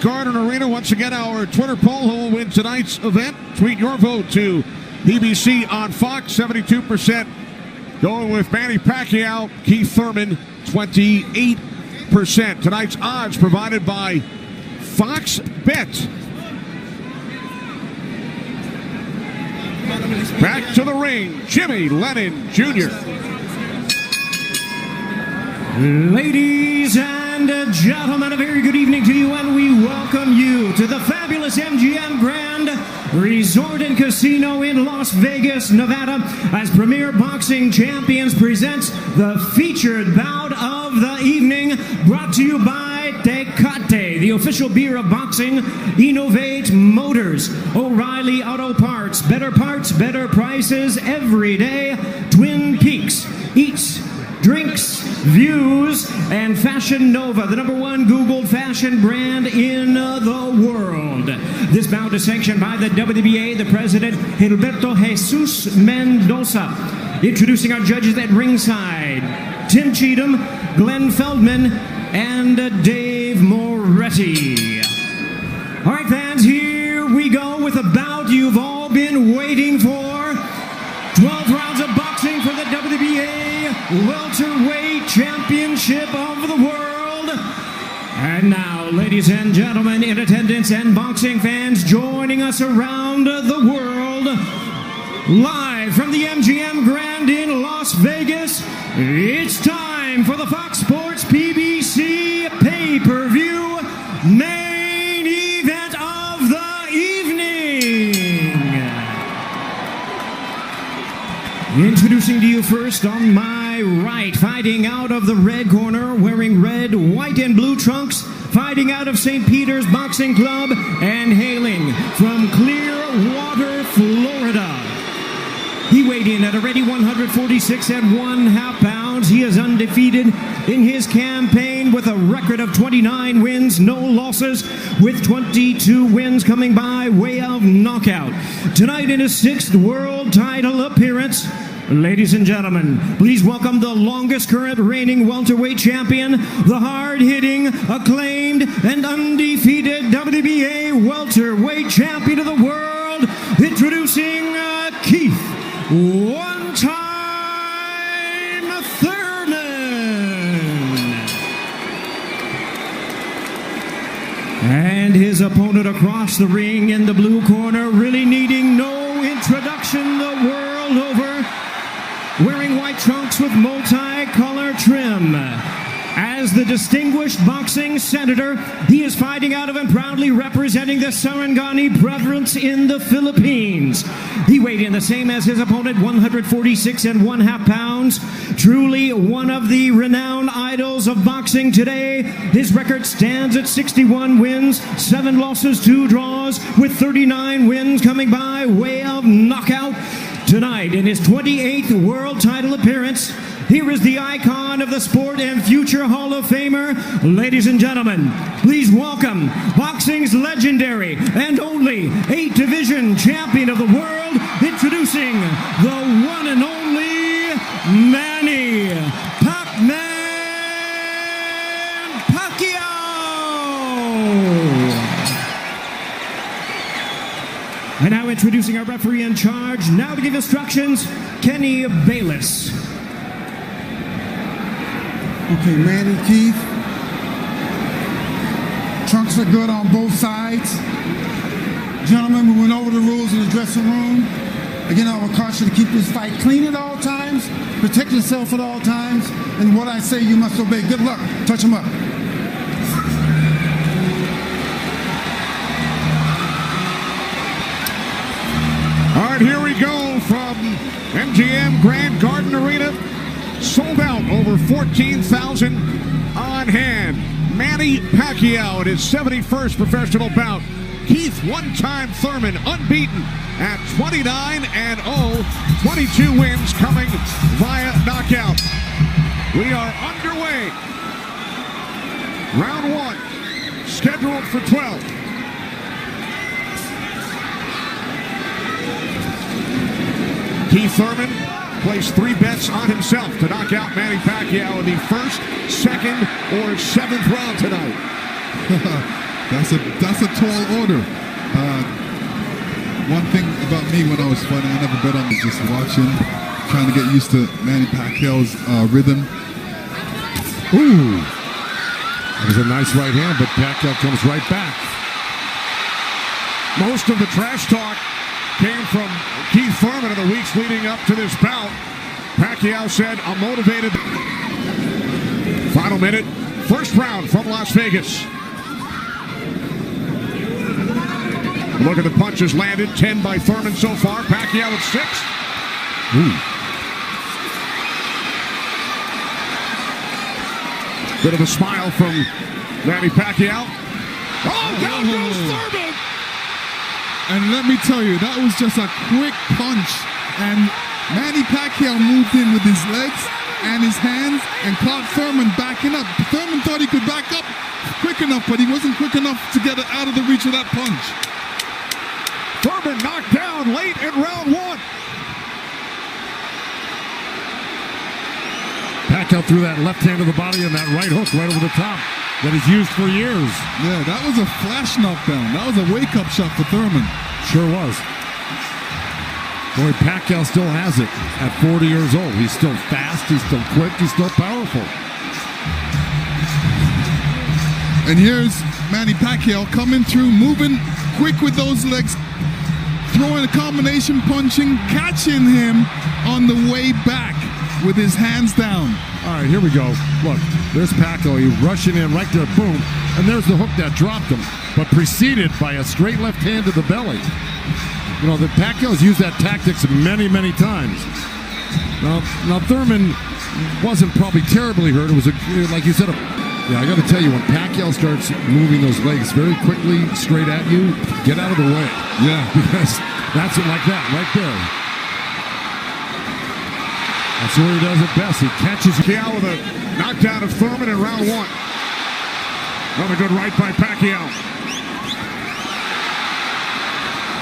Garden Arena. Once again, our Twitter poll: who will win tonight's event? Tweet your vote to BBC on Fox. 72% going with Manny Pacquiao. Keith Thurman, 28%. Tonight's odds provided by Fox Bet. Back to the ring, Jimmy Lennon Jr. Ladies and gentlemen, a very good evening to you, and we welcome you to the fabulous MGM Grand Resort and Casino in Las Vegas, Nevada, as Premier Boxing Champions presents the featured bout of the evening, brought to you by Tecate, the official beer of boxing, Innovate Motors, O'Reilly Auto Parts, better prices every day, Twin Peaks, Eats, Drinks, Views, and Fashion Nova, the #1 Googled fashion brand in the world. This bout is sanctioned by the WBA, the president, Gilberto Jesus Mendoza. Introducing our judges at ringside, Tim Cheatham, Glenn Feldman, and Dave Moretti. All right, fans, here we go with a bout you've all been waiting for. 12 rounds of boxing for the WBA Welterweight Championship of the world. And now, ladies and gentlemen in attendance and boxing fans joining us around the world, live from the MGM Grand in Las Vegas, it's time for the Fox Sports PBC pay-per-view main event of the evening. Introducing to you first on my right, fighting out of the red corner, wearing red, white, and blue trunks, fighting out of St. Peter's Boxing Club, and hailing from Clearwater, Florida. He weighed in at a ready 146 1/2 pounds. He is undefeated in his campaign with a record of 29 wins, no losses, with 22 wins coming by way of knockout. Tonight in his 6th world title appearance, ladies and gentlemen, please welcome the longest current reigning welterweight champion, the hard-hitting, acclaimed, and undefeated WBA welterweight champion of the world, introducing Keith one-time Thurman. And his opponent across the ring in the blue corner, really needing no introduction the world over, wearing white trunks with multi-color trim. As the distinguished boxing senator, he is fighting out of and proudly representing the Sarangani province in the Philippines. He weighed in the same as his opponent, 146 1/2 pounds. Truly one of the renowned idols of boxing today. His record stands at 61 wins, 7 losses, 2 draws, with 39 wins coming by way of knockout. Tonight, in his 28th world title appearance, here is the icon of the sport and future Hall of Famer. Ladies and gentlemen, please welcome boxing's legendary and only 8-division champion of the world, introducing the one and only Manny Pacquiao. And now introducing our referee in charge, now to give instructions, Kenny Bayless. Okay, Manny, Keith. Trunks are good on both sides. Gentlemen, we went over the rules in the dressing room. Again, I would caution you to keep this fight clean at all times, protect yourself at all times, and what I say you must obey. Good luck. Touch them up. All right, here we go from MGM Grand Garden Arena. Sold out, over 14,000 on hand. Manny Pacquiao at his 71st professional bout. Keith one-time Thurman, unbeaten at 29-0, 22 wins coming via knockout. We are underway. Round 1, scheduled for 12. Keith Thurman placed 3 bets on himself to knock out Manny Pacquiao in the 1st, 2nd, or 7th round tonight. That's a tall order. One thing about me when I was fighting, I never bet on it, just watching, trying to get used to Manny Pacquiao's rhythm. Ooh. That was a nice right hand, but Pacquiao comes right back. Most of the trash talk came from Keith Thurman in the weeks leading up to this bout. Pacquiao said, "I'm motivated." Final minute, first round from Las Vegas. Look at the punches landed, 10 by Thurman so far. Pacquiao at 6. Ooh. Bit of a smile from Manny Pacquiao. Oh, down goes Thurman! And let me tell you, that was just a quick punch. And Manny Pacquiao moved in with his legs and his hands and caught Thurman backing up. Thurman thought he could back up quick enough, but he wasn't quick enough to get it out of the reach of that punch. Thurman knocked down late in round 1. Pacquiao threw that left hand to the body and that right hook right over the top that he's used for years. Yeah, that was a flash knockdown. That was a wake-up shot for Thurman. Sure was. Boy, Pacquiao still has it at 40 years old. He's still fast, he's still quick, he's still powerful. And here's Manny Pacquiao coming through, moving quick with those legs, throwing a combination punching, catching him on the way back with his hands down. All right, here we go. Look, there's Pacquiao. He's rushing in right there, boom. And there's the hook that dropped him, but preceded by a straight left hand to the belly. You know, the Pacquiao's used that tactics many, many times. Now Thurman wasn't probably terribly hurt. It was, like you said, yeah, I got to tell you, when Pacquiao starts moving those legs very quickly straight at you, get out of the way. Yeah. Because that's it like that, right there. That's where he does it best. He catches Pacquiao with a knockdown of Thurman in round 1. Another good right by Pacquiao.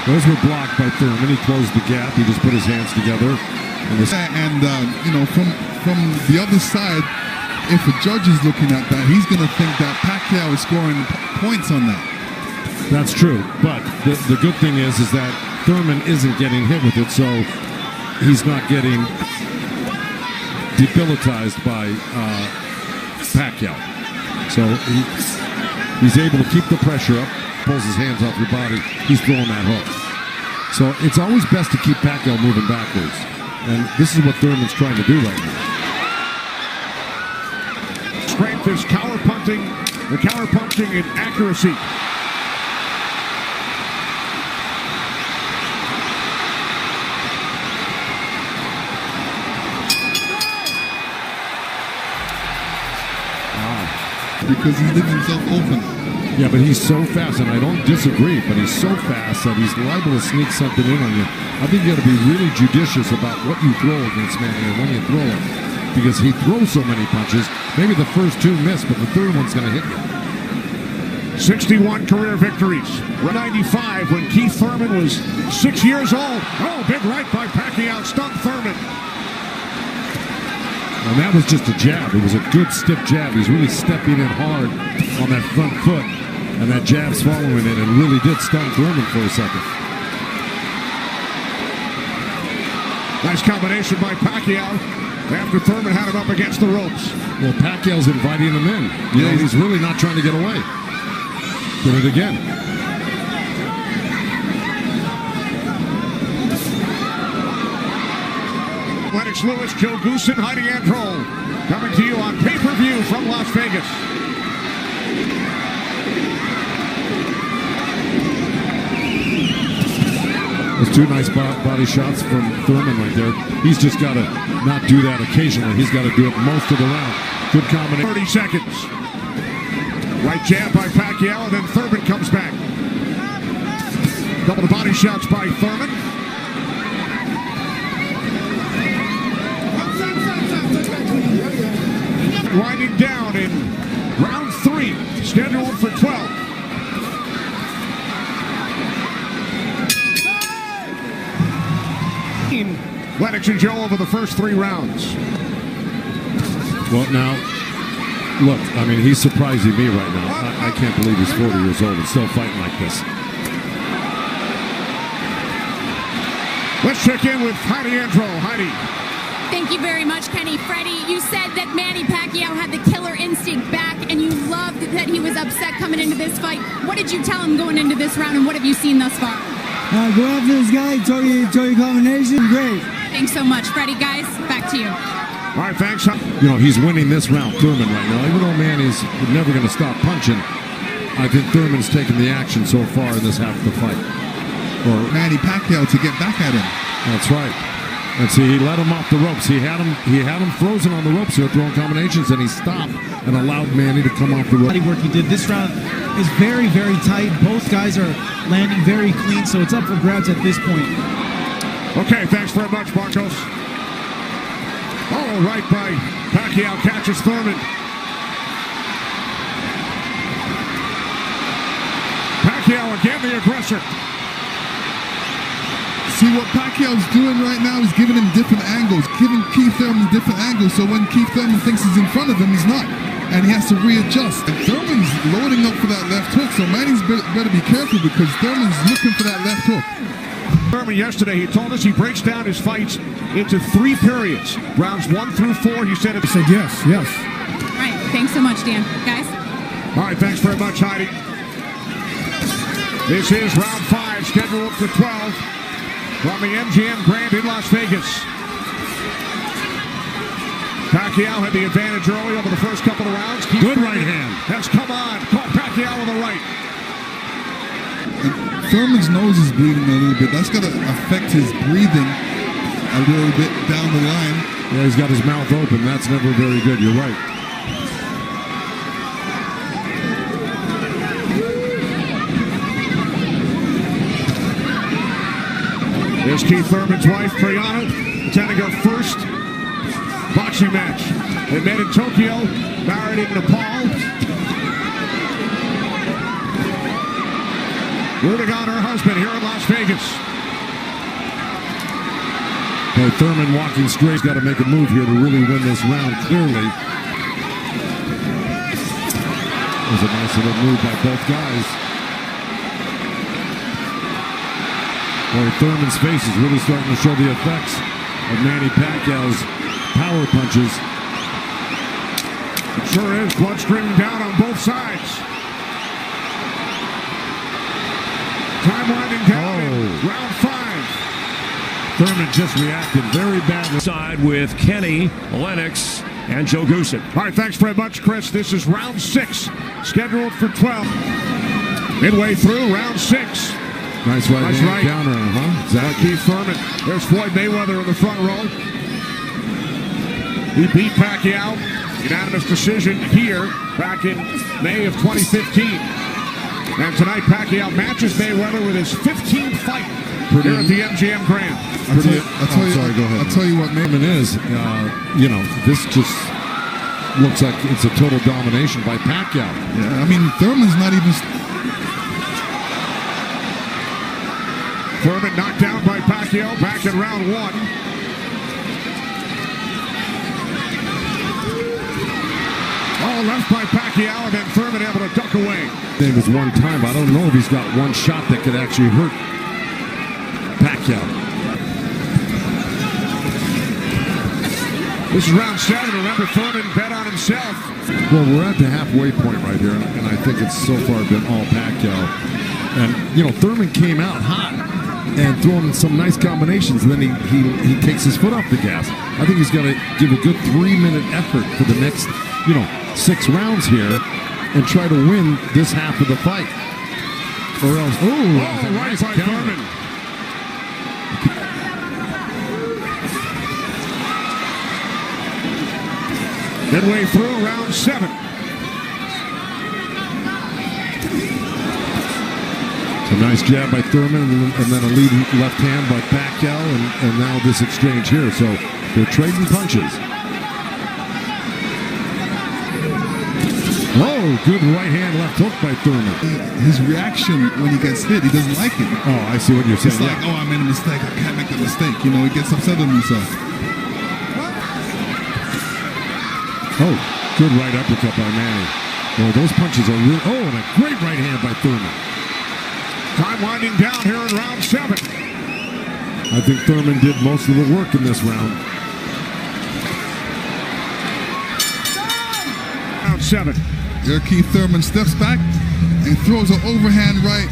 Those were blocked by Thurman. He closed the gap. He just put his hands together. And you know, from the other side, if a judge is looking at that, he's going to think that Pacquiao is scoring points on that. That's true. But the good thing is that Thurman isn't getting hit with it, so he's not getting debilitized by Pacquiao. So he's able to keep the pressure up, pulls his hands off your body, he's throwing that hook. So it's always best to keep Pacquiao moving backwards. And this is what Thurman's trying to do right now. Strength is counter-punching, the counter-punching in accuracy. Because he leaves himself open. Yeah, but he's so fast, and I don't disagree, but he's so fast that he's liable to sneak something in on you. I think you got to be really judicious about what you throw against Manny and when you throw it, because he throws so many punches. Maybe the first 2 miss, but the third one's going to hit you. 61 career victories. 95 when Keith Thurman was 6 years old. Oh, big right by Pacquiao, stunned Thurman. And that was just a jab. It was a good stiff jab. He's really stepping in hard on that front foot. And that jab's following it and really did stun Thurman for a second. Nice combination by Pacquiao after Thurman had him up against the ropes. Well, Pacquiao's inviting him in. You know, he's really not trying to get away. Did it again. Lennox Lewis, Joe Goosen, Heidi Androl, coming to you on pay-per-view from Las Vegas. Those 2 nice body shots from Thurman right there. He's just got to not do that occasionally. He's got to do it most of the round. Good combination. 30 seconds. Right jab by Pacquiao, and then Thurman comes back. Couple of body shots by Thurman. Winding down in round 3, scheduled for 12. Lennox and Joe over the first 3 rounds. Well, now, Look, I mean, he's surprising me right now. I can't believe he's 40 years old and still fighting like this. Let's check in with Heidi Andro. Heidi. Thank you very much, Kenny. Freddie, you said that Manny Pacquiao had the killer instinct back, and you loved that he was upset coming into this fight. What did you tell him going into this round, and what have you seen thus far? Go after this guy, throw your combination, great. Thanks so much, Freddie. Guys, back to you. All right, thanks. You know, he's winning this round, Thurman, right now. Even though Manny's never going to stop punching, I think Thurman's taken the action so far in this half of the fight. For Manny Pacquiao to get back at him. That's right. And see, he let him off the ropes. He had him frozen on the ropes here, throwing combinations, and he stopped and allowed Manny to come off the ropes. Body work he did. This round is very, very tight. Both guys are landing very clean, so it's up for grabs at this point. Okay, thanks very much, Marcos. Oh, right by Pacquiao, catches Thurman. Pacquiao again, the aggressor. See, what Pacquiao's doing right now is giving him different angles, giving Keith Thurman different angles, so when Keith Thurman thinks he's in front of him, he's not. And he has to readjust. And Thurman's loading up for that left hook, so Manny's better be careful because Thurman's looking for that left hook. Thurman yesterday, he told us he breaks down his fights into 3 periods. Rounds 1 through 4, he said it. I said yes. All right, thanks so much, Dan. Guys? All right, thanks very much, Heidi. This is round 5, scheduled for 12 from the MGM Grand in Las Vegas. Pacquiao had the advantage early over the first couple of rounds. Good right hand. Has come on. Caught Pacquiao with the right. And Thurman's nose is bleeding a little bit. That's going to affect his breathing a little bit down the line. Yeah, he's got his mouth open. That's never very good. You're right. Here's Keith Thurman's wife, Brianna, attending her first boxing match. They met in Tokyo, married in Nepal. Rooting on her husband here in Las Vegas. Hey, Thurman walking straight. He's got to make a move here to really win this round clearly. It was a nice little move by both guys. Boy, Thurman's face is really starting to show the effects of Manny Pacquiao's power punches. It sure is. Blood streaming down on both sides. Time winding down in round 5. Thurman just reacted very badly. Side with Kenny, Lennox, and Joe Goosen. All right, thanks very much, Chris. This is round 6, scheduled for 12. Midway through round 6. Nice right hand counter, huh? Exactly. Keith Thurman. There's Floyd Mayweather in the front row. He beat Pacquiao. Unanimous decision here back in May of 2015. And tonight, Pacquiao matches Mayweather with his 15th fight here at the MGM Grand. I'll tell you what Thurman is. You know, this just looks like it's a total domination by Pacquiao. Yeah, I mean, Thurman's not even... Thurman knocked down by Pacquiao back in round 1. Oh, left by Pacquiao, and then Thurman able to duck away. Name is one time, but I don't know if he's got one shot that could actually hurt Pacquiao. This is round 7. Remember, Thurman bet on himself. Well, we're at the halfway point right here, and I think it's so far been all Pacquiao. And, you know, Thurman came out hot and throwing some nice combinations, and then he takes his foot off the gas. I think he's got to give a good 3-minute effort for the next, 6 rounds here and try to win this half of the fight. Or else, right nice by counter. Thurman. Midway through round 7. A nice jab by Thurman, and then a lead left hand by Pacquiao, and now this exchange here. So they're trading punches. Oh, good right hand left hook by Thurman. His reaction when he gets hit, he doesn't like it. Oh, I see what you're saying. It's like, oh, I made a mistake. I can't make a mistake. He gets upset with himself. Oh. Good right uppercut by Manny. Boy, those punches are real. Oh, and a great right hand by Thurman. Time winding down here in round 7. I think Thurman did most of the work in this round. Round 7. Here Keith Thurman steps back and throws an overhand right.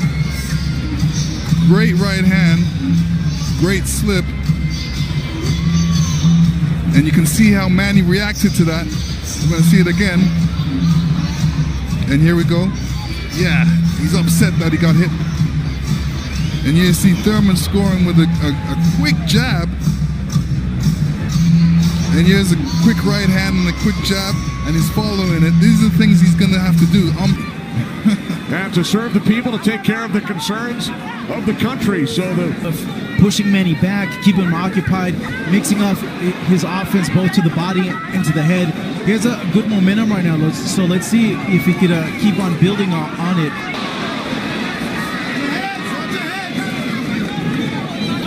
Great right hand. Great slip. And you can see how Manny reacted to that. We're going to see it again. And here we go. Yeah, he's upset that he got hit. And you see Thurman scoring with a quick jab. And here's a quick right hand and a quick jab, and he's following it. These are the things he's going to have to do. And to serve the people, to take care of the concerns of the country. So pushing Manny back, keeping him occupied, mixing up his offense both to the body and to the head. He has a good momentum right now, so let's see if he could keep on building on it.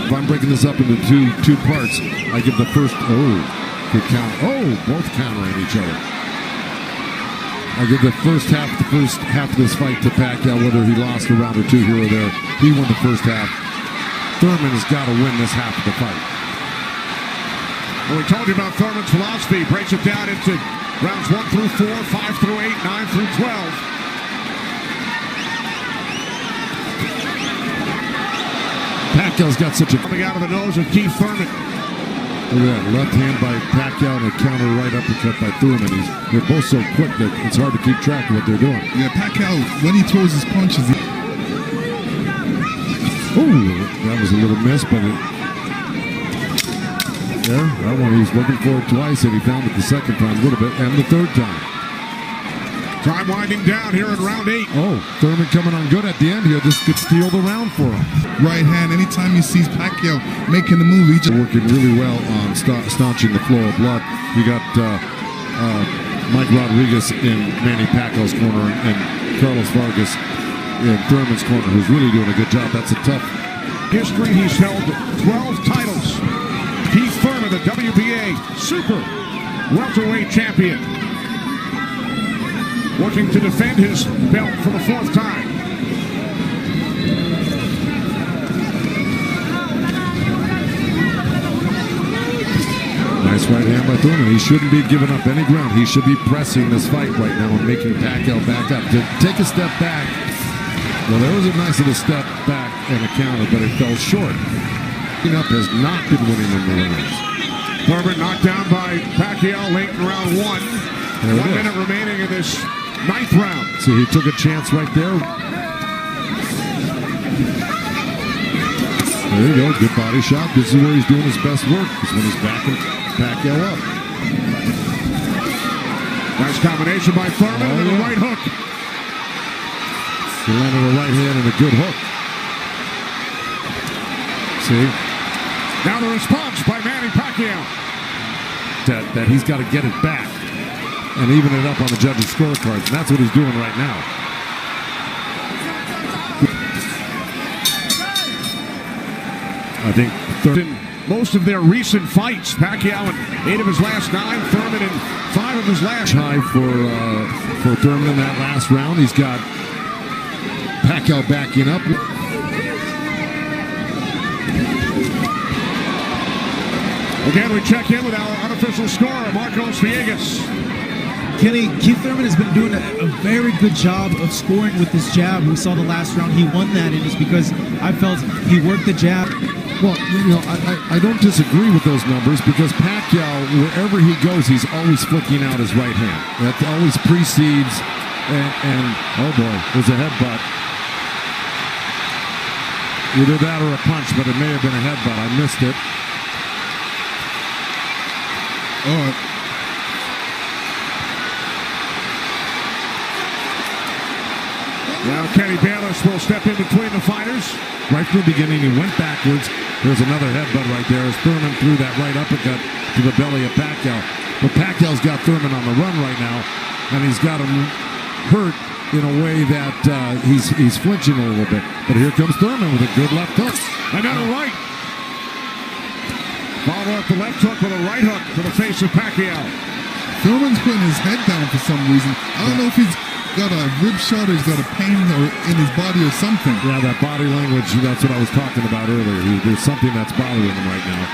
If I'm breaking this up into two parts, I give the first, good count. Both countering each other. I give the first half of this fight to Pacquiao, whether he lost a round or two here or there. He won the first half. Thurman has got to win this half of the fight. Well, we told you about Thurman's philosophy. He breaks it down into rounds 1 through 4, 5 through 8, 9 through 12. Pacquiao's got such a... Coming out of the nose of Keith Thurman. Look at that left hand by Pacquiao and a counter right uppercut by Thurman. They're both so quick that it's hard to keep track of what they're doing. Yeah, Pacquiao, when he throws his punches... That was a little miss, but that one he was looking for it twice, and he found it the second time a little bit, and the third time. Time winding down here in round 8. Thurman coming on good at the end here. This could steal the round for him. Right hand, anytime you see Pacquiao making the move, he's working really well on staunching the flow of blood. You got Mike Rodriguez in Manny Pacquiao's corner and Carlos Vargas in Thurman's corner, who's really doing a good job. That's a tough history. He's held 12 titles. Keith Thurman, the WBA Super Welterweight Champion, working to defend his belt for the 4th time. Nice right hand by Thurman. He shouldn't be giving up any ground. He should be pressing this fight right now and making Pacquiao back up. To take a step back. Well, there was a nice little step back and a counter, but it fell short. Up has not been winning in the winners. Thurman knocked down by Pacquiao late in round 1. 1 minute remaining in this 9th round. See, he took a chance right there. There you go, good body shot. This is where he's doing his best work, is when he's backing Pacquiao up. Nice combination by Thurman with a right hook. He landed a right hand and a good hook. See? Now the response by Manny Pacquiao. That he's got to get it back and even it up on the judges' scorecards. And that's what he's doing right now. I think in most of their recent fights, Pacquiao in 8 of his last 9, Thurman in 5 of his last. High for Thurman in that last round. He's got Pacquiao backing up. Again, we check in with our unofficial scorer, Marcos Villegas. Kenny, Keith Thurman has been doing a very good job of scoring with his jab. We saw the last round. He won that, and it's because I felt he worked the jab. Well, I don't disagree with those numbers because Pacquiao, wherever he goes, he's always flicking out his right hand. That always precedes, and oh boy, there's a headbutt. Either that or a punch, but it may have been a headbutt. I missed it. Now Kenny Bayless will step in between the fighters. Right from the beginning, he went backwards. There's another headbutt right there as Thurman threw that right uppercut to the belly of Pacquiao. But Pacquiao's got Thurman on the run right now, and he's got him hurt in a way that he's flinching a little bit. But here comes Thurman with a good left hook. Another right. Follow up the left hook with a right hook to the face of Pacquiao. Thurman's putting his head down for some reason. I don't know if he's got a rib shot or he's got a pain or in his body or something. Yeah, that body language, that's what I was talking about earlier. There's something that's bothering him right now.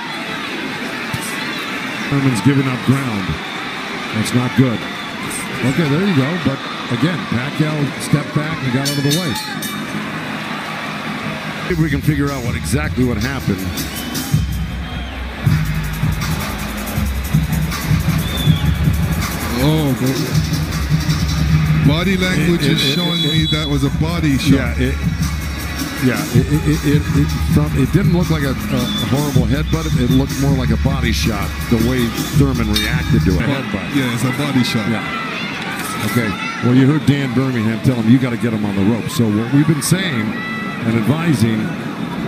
Thurman's giving up ground. That's not good. Okay, there you go. But again, Pacquiao stepped back and got out of the way. If we can figure out exactly what happened. Oh, body language is showing me that was a body shot. It didn't look like a horrible headbutt. It looked more like a body shot. The way Thurman reacted to a headbutt. Yeah, it's a body shot. Yeah. Okay. Well, you heard Dan Birmingham tell him you got to get him on the rope. So what we've been saying and advising,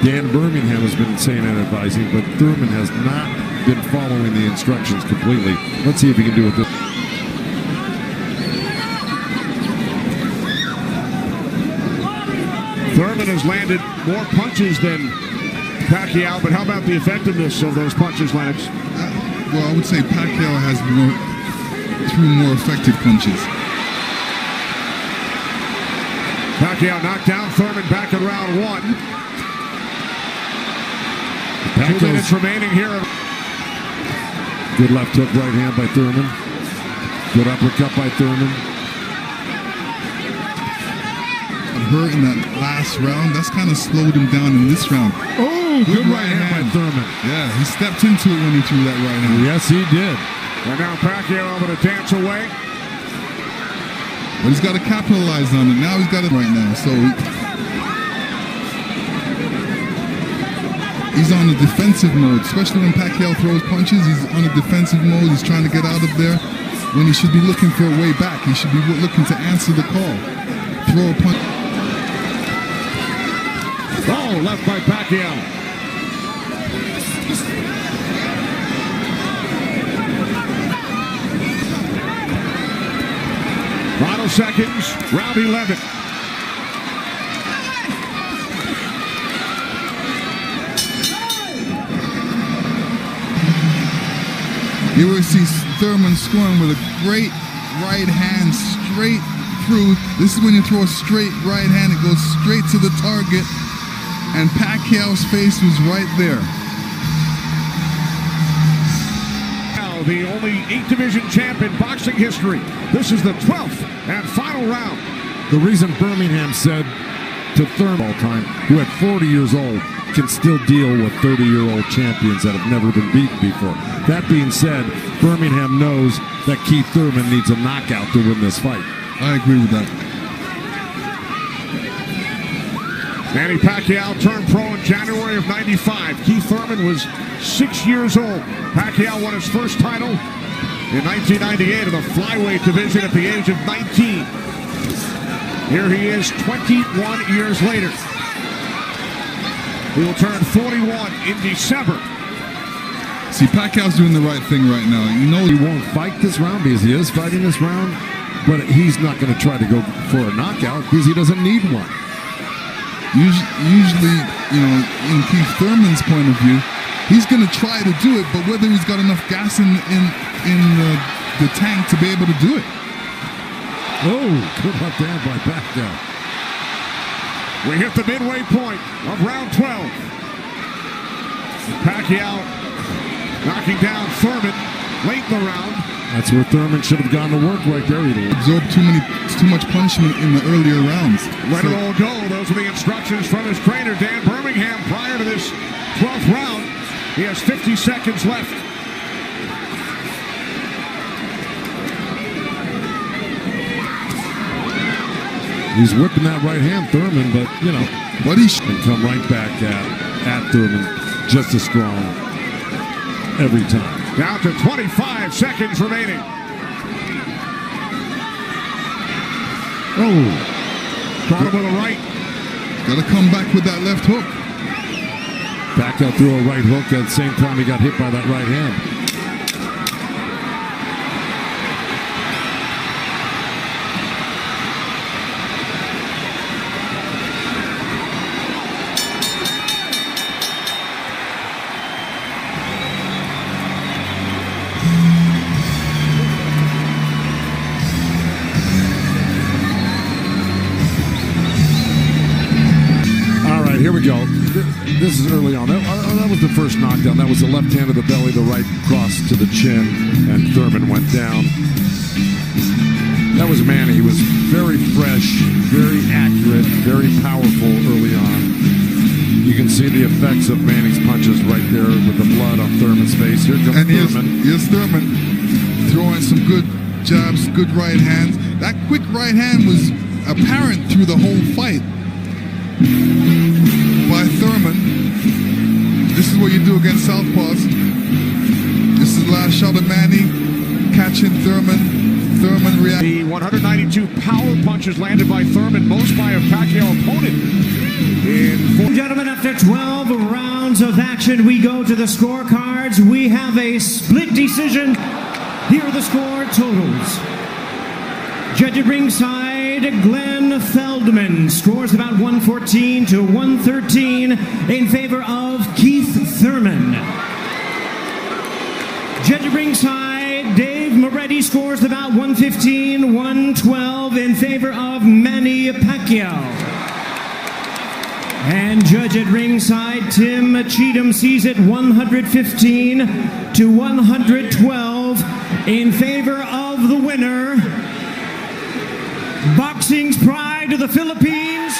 Dan Birmingham has been saying and advising, but Thurman has not been following the instructions completely. Let's see if he can do it this. Thurman has landed more punches than Pacquiao, but how about the effectiveness of those punches, Lennox? Well, I would say Pacquiao has threw more effective punches. Pacquiao knocked down Thurman back in round one. 2 minutes remaining here. Good left hook, right hand by Thurman. Good uppercut by Thurman. Hurt in that last round, that's kind of slowed him down in this round. Oh, good right hand by Thurman. Yeah, he stepped into it when he threw that right hand. Yes, he did. And now Pacquiao able to dance away. But he's got to capitalize on it. Now he's got it right now. So he's on a defensive mode, especially when Pacquiao throws punches. He's on a defensive mode. He's trying to get out of there when he should be looking for a way back. He should be looking to answer the call. Throw a punch. Oh, left by Pacquiao. Final seconds, round 11. You will see Thurman scoring with a great right hand straight through. This is when you throw a straight right hand, it goes straight to the target. And Pacquiao's face was right there. Now, the only 8-division champ in boxing history. This is the 12th and final round. The reason Birmingham said to Thurman all time, who at 40 years old can still deal with 30-year-old champions that have never been beaten before. That being said, Birmingham knows that Keith Thurman needs a knockout to win this fight. I agree with that. Manny Pacquiao turned pro in January of '95. Keith Thurman was 6 years old. Pacquiao won his first title in 1998 in the flyweight division at the age of 19. Here he is 21 years later. He will turn 41 in December. See, Pacquiao's doing the right thing right now. You know he won't fight this round because he is fighting this round, but he's not going to try to go for a knockout because he doesn't need one. Usually, you know, in Keith Thurman's point of view, he's going to try to do it, but whether he's got enough gas in the tank to be able to do it. Oh, good left hand by Pacquiao. We hit the midway point of round 12. Pacquiao knocking down Thurman late in the round. That's where Thurman should have gone to work right there. He absorbed too much punishment in the earlier rounds. Let it all go. Those are the instructions from his trainer, Dan Birmingham, prior to this 12th round. He has 50 seconds left. He's whipping that right hand, Thurman, but, you know, but he can come right back at Thurman just as strong every time. Down to 25 seconds remaining. Oh. Caught him with a right. Got to come back with that left hook. Pacquiao threw a right hook at the same time he got hit by that right hand. first knockdown. That was the left hand to the belly, the right cross to the chin, and Thurman went down. That was Manny. He was very fresh, very accurate, very powerful early on. You can see the effects of Manny's punches right there with the blood on Thurman's face. Here comes Thurman. Here's Thurman throwing some good jabs, good right hands. That quick right hand was apparent through the whole fight by Thurman. This is what you do against southpaws. This is the last shot of Manny catching Thurman. Thurman reacted. The 192 power punches landed by Thurman, most by a Pacquiao opponent. Gentlemen, after 12 rounds of action, we go to the scorecards. We have a split decision. Here are the score totals. Judge at ringside, Glenn Feldman scores about 114 to 113 in favor of Keith Thurman. Judge at ringside, Dave Moretti scores about 115, 112 in favor of Manny Pacquiao. And judge at ringside, Tim Cheatham sees it 115 to 112 in favor of the winner, boxing's pride of the Philippines,